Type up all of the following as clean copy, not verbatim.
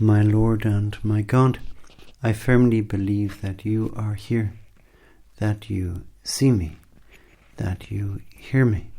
My Lord and my God, I firmly believe that you are here, that you see me, that you hear me.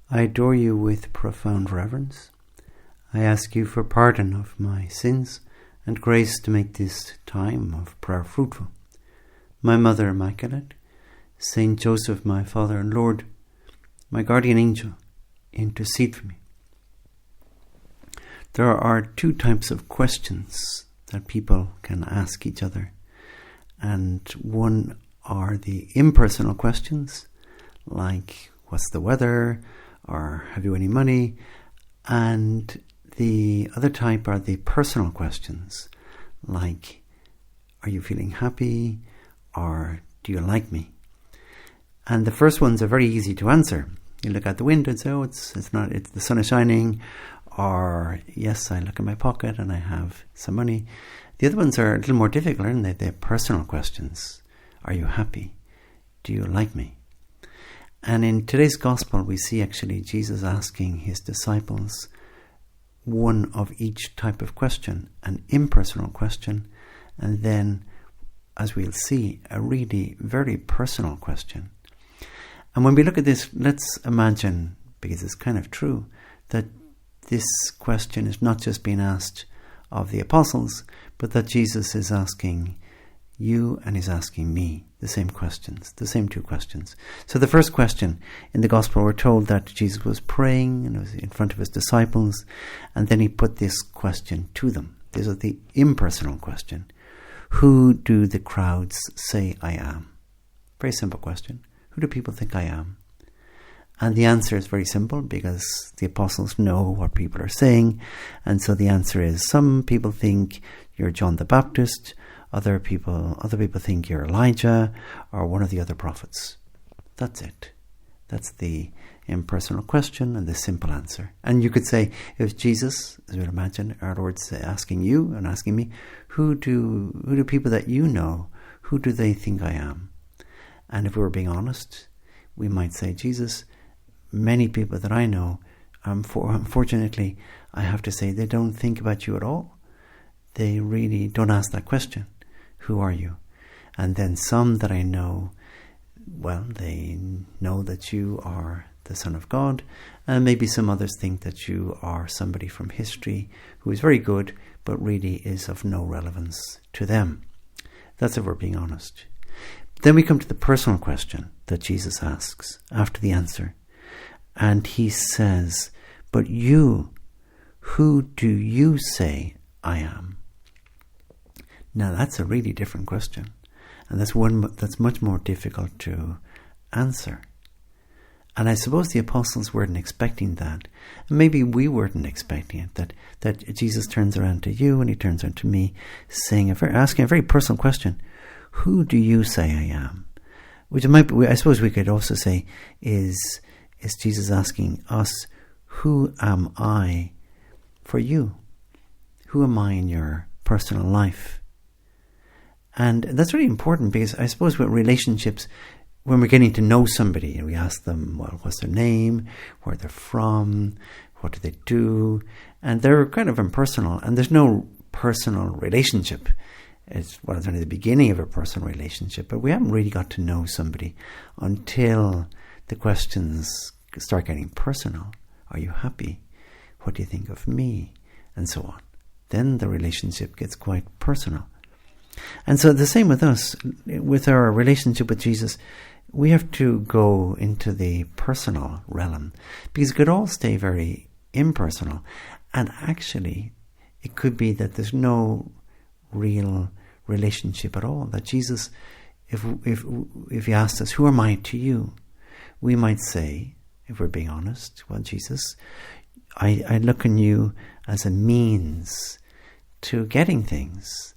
I adore you with profound reverence. I ask you for pardon of my sins and grace to make this time of prayer fruitful. My Mother Immaculate, Saint Joseph, my Father and Lord, my guardian angel, intercede for me. There are two types of questions that people can ask each other, and one are the impersonal questions, like what's the weather, or have you any money, and the other type are the personal questions, like are you feeling happy, or do you like me? And the first ones are very easy to answer. You look out the window and say, oh, it's the sun is shining, or yes, I look in my pocket and I have some money. The other ones are a little more difficult, aren't they? They're personal questions. Are you happy? Do you like me? And in today's gospel, we see actually Jesus asking his disciples one of each type of question, an impersonal question, and then, as we'll see, a really very personal question. And when we look at this, let's imagine, because it's kind of true, that this question is not just being asked of the apostles, but that Jesus is asking you and he's asking me the same questions, the same two questions. So the first question in the gospel, we're told that Jesus was praying and was in front of his disciples, and then he put this question to them. This is the impersonal question. Who do the crowds say I am? Very simple question. Who do people think I am? And the answer is very simple, because the apostles know what people are saying. And so the answer is, some people think you're John the Baptist, other people think you're Elijah or one of the other prophets. That's it. That's the impersonal question and the simple answer. And you could say, if Jesus, as you would imagine, our Lord's asking you and asking me, who do people that you know, who do they think I am? And if we were being honest, we might say, Jesus, many people that I know, unfortunately, I have to say, they don't think about you at all. They really don't ask that question. Who are you? And then some that I know, well, they know that you are the Son of God, and maybe some others think that you are somebody from history who is very good, but really is of no relevance to them. That's if we're being honest. Then we come to the personal question that Jesus asks after the answer. And he says, but you, who do you say I am? Now that's a really different question. And that's one that's much more difficult to answer. And I suppose the apostles weren't expecting that. And maybe we weren't expecting it, that Jesus turns around to you and he turns around to me, asking a very personal question. Who do you say I am? Which I suppose we could also say is Jesus asking us, who am I for you? Who am I in your personal life? And that's really important, because I suppose with relationships, when we're getting to know somebody and we ask them, well, what's their name, where they're from, what do they do, and they're kind of impersonal, and there's no personal relationship. It's only the beginning of a personal relationship, but we haven't really got to know somebody until the questions start getting personal. Are you happy? What do you think of me? And so on. Then the relationship gets quite personal. And so the same with us, with our relationship with Jesus, we have to go into the personal realm, because it could all stay very impersonal. And actually, it could be that there's no real relationship at all. That Jesus, if he asked us, who am I to you? We might say, if we're being honest, well, Jesus, I look on you as a means to getting things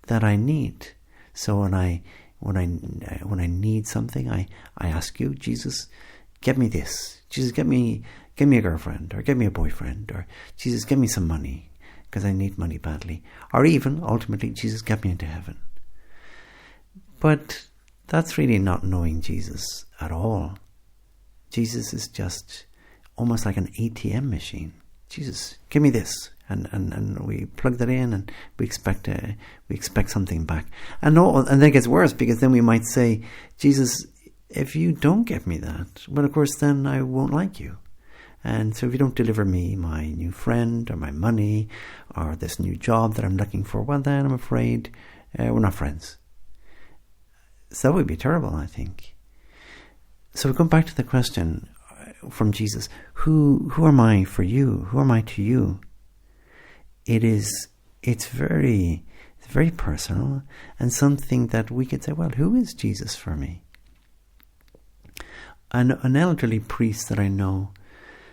that I need. So when I need something, I ask you, Jesus, get me this. Jesus, get me a girlfriend, or get me a boyfriend, or Jesus, get me some money, because I need money badly. Or even, ultimately, Jesus, get me into heaven. But that's really not knowing Jesus at all. Jesus is just almost like an ATM machine. Jesus, give me this, and we plug that in, and we expect something back. And then it gets worse, because then we might say, Jesus, if you don't give me that, well, of course, then I won't like you. And so if you don't deliver me my new friend or my money or this new job that I'm looking for, well, then I'm afraid we're not friends. So that would be terrible, I think. So we come back to the question from Jesus, who am I for you? Who am I to you? It's very personal, and something that we could say, well, who is Jesus for me? An elderly priest that I know,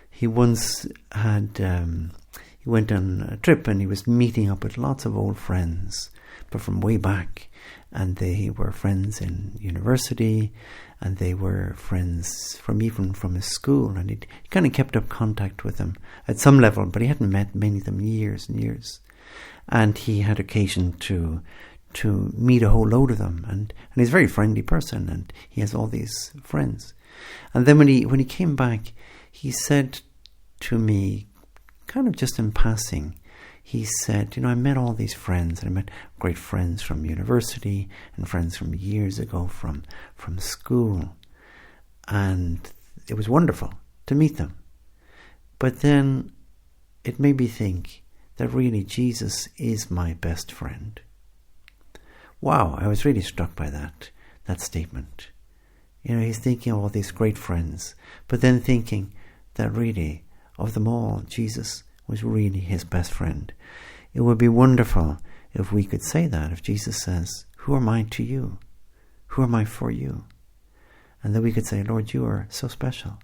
he once had, he went on a trip and he was meeting up with lots of old friends, but from way back. And they were friends in university, and they were friends even from his school. And he kind of kept up contact with them at some level, but he hadn't met many of them years and years. And he had occasion to meet a whole load of them. And he's a very friendly person, and he has all these friends. And then when he came back, he said to me, kind of just in passing, he said, I met all these friends, and I met great friends from university and friends from years ago from school. And it was wonderful to meet them. But then it made me think that really Jesus is my best friend. Wow, I was really struck by that statement. He's thinking of all these great friends, but then thinking that really, of them all, Jesus was really his best friend. It would be wonderful if we could say that, if Jesus says, who am I to you? Who am I for you? And then we could say, Lord, you are so special.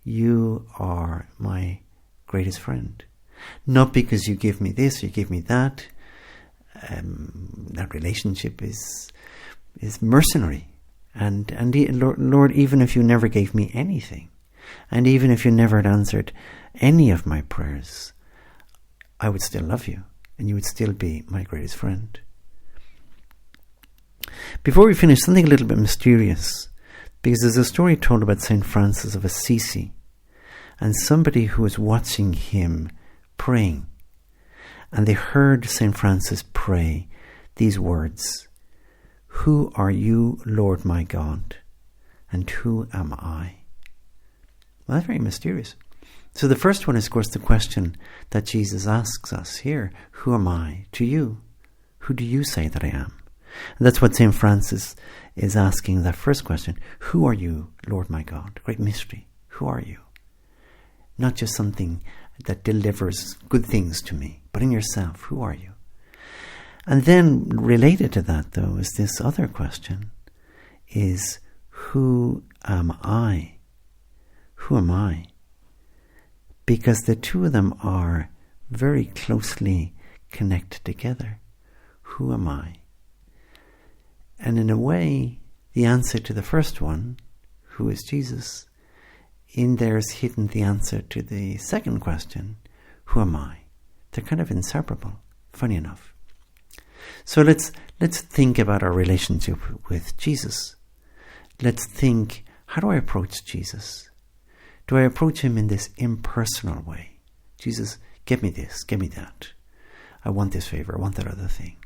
You are my greatest friend. Not because you give me this, you give me that. That relationship is mercenary. And Lord, even if you never gave me anything, and even if you never had answered any of my prayers, I would still love you, and you would still be my greatest friend. Before we finish, something a little bit mysterious, because there's a story told about St. Francis of Assisi, and somebody who was watching him praying, and they heard St. Francis pray these words, "Who are you, Lord my God, and who am I?" Well, that's very mysterious. So the first one is, of course, the question that Jesus asks us here. Who am I to you? Who do you say that I am? And that's what St. Francis is asking, that first question. Who are you, Lord my God? Great mystery. Who are you? Not just something that delivers good things to me, but in yourself, who are you? And then related to that, though, is this other question, is who am I? Who am I? Because the two of them are very closely connected together. Who am I? And in a way, the answer to the first one, who is Jesus, in there is hidden the answer to the second question, who am I? They're kind of inseparable, funny enough. So let's think about our relationship with Jesus. Let's think, how do I approach Jesus? Do I approach him in this impersonal way? Jesus, give me this, give me that. I want this favor, I want that other thing.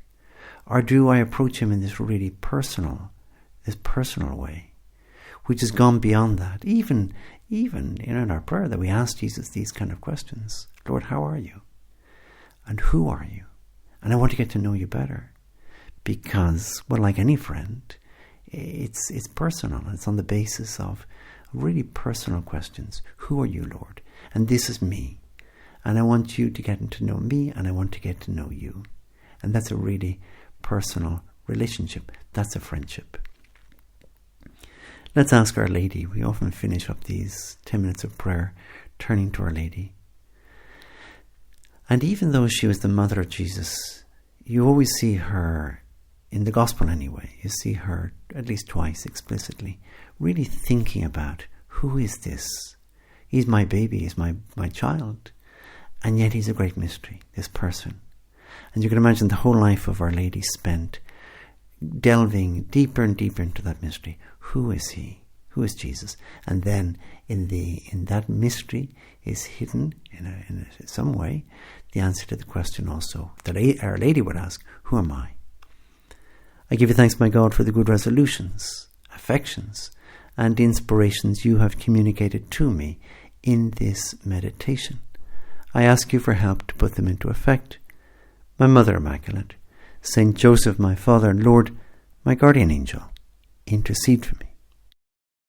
Or do I approach him in this really personal way, which has gone beyond that? Even in our prayer that we ask Jesus these kind of questions. Lord, how are you? And who are you? And I want to get to know you better. Because, well, like any friend, it's personal. It's on the basis of really personal questions. Who are you, Lord? And this is me. And I want you to get to know me, and I want to get to know you. And that's a really personal relationship. That's a friendship. Let's ask Our Lady. We often finish up these 10 minutes of prayer turning to Our Lady. And even though she was the mother of Jesus, you always see her, in the Gospel anyway, you see her at least twice explicitly, really thinking about, who is this? He's my baby, he's my child, and yet he's a great mystery, this person. And you can imagine the whole life of Our Lady spent delving deeper and deeper into that mystery. Who is he? Who is Jesus? And then in that mystery is hidden in some way the answer to the question also that Our Lady would ask, who am I? I give you thanks, my God, for the good resolutions, affections, and inspirations you have communicated to me in this meditation. I ask you for help to put them into effect. My Mother Immaculate, Saint Joseph, my Father and Lord, my guardian angel, intercede for me.